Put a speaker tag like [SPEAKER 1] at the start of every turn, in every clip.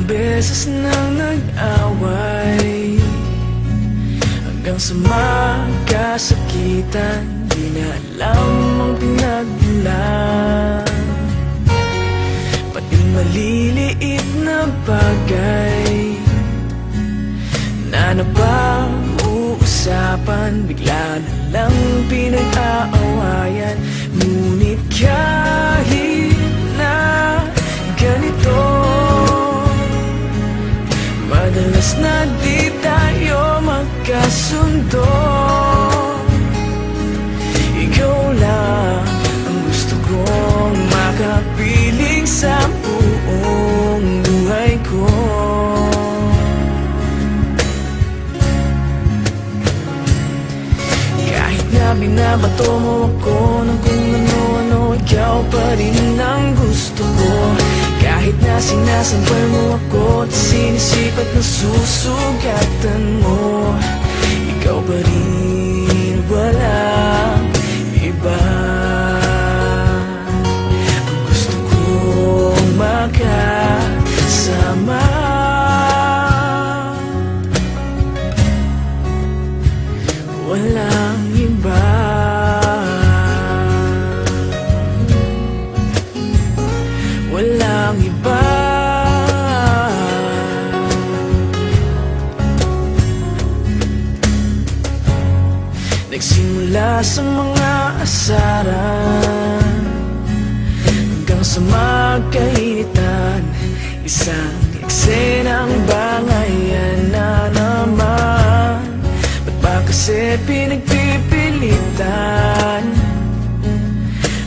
[SPEAKER 1] beses nang nag-away, hanggang sa magkasakitan, di na alam ang pinagmulan. Pati maliliit na bagay na napag-uusapan, bigla na lang pinag-aawayan. Ngunit kahit na ganito, madalas na di tayo magkasundo. Ikaw lang ang gusto kong makapiling sa buong buhay ko. Kahit na binabato mo ako ng kung ano-ano, ikaw pa rin ang gusto ko. Kahit na sinasampal mo ako at sinisipat na susugatan mo, ikaw pa rin, walang iba. Ang gusto kong makasama, walang iba. Walang iba. Nagsimula sa mga asaran, hanggang sa magkainitan, isang eksenang bangayan na naman. Ba't ba kasi pinagpipilitan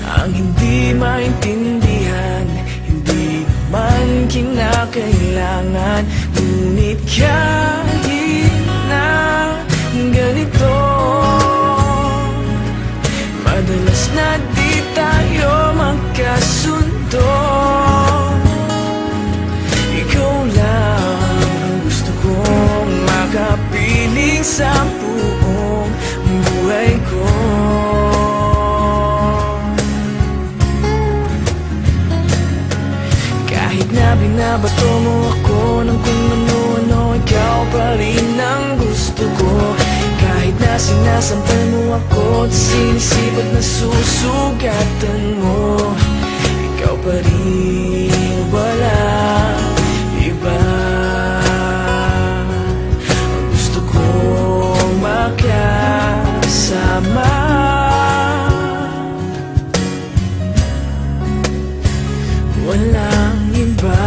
[SPEAKER 1] ang hindi maintindihan? Hindi naman kinakailangan. Ngunit kahit na ganito, madalas na di tayo magkasundo. Ikaw lang ang gusto kong makapiling sa buong buhay ko. Kahit na binabato mo ako ng kung ano-ano, ikaw pa rin ang gusto ko. Kahit na sinasampal mo ako at sinisipat na susugatan mo, ikaw pa rin, walang iba. Ang gusto kong makasama, walang iba.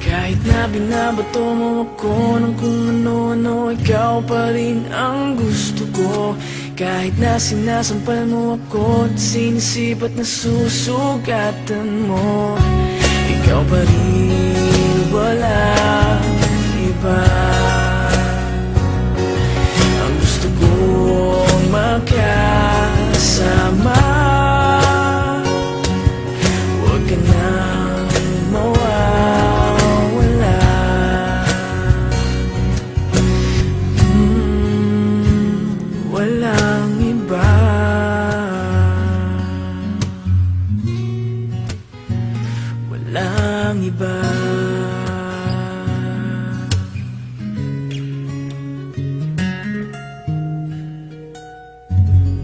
[SPEAKER 1] Kahit na binabato mo ako ng kung ano-ano, ikaw pa rin ang gusto ko. Kahit na sinasampal mo ako at sinisipat na susugatan mo, ikaw pa rin, walang iba. Ang gusto kong makasama, huwag ka nang mawawala. Walang iba. Walang iba.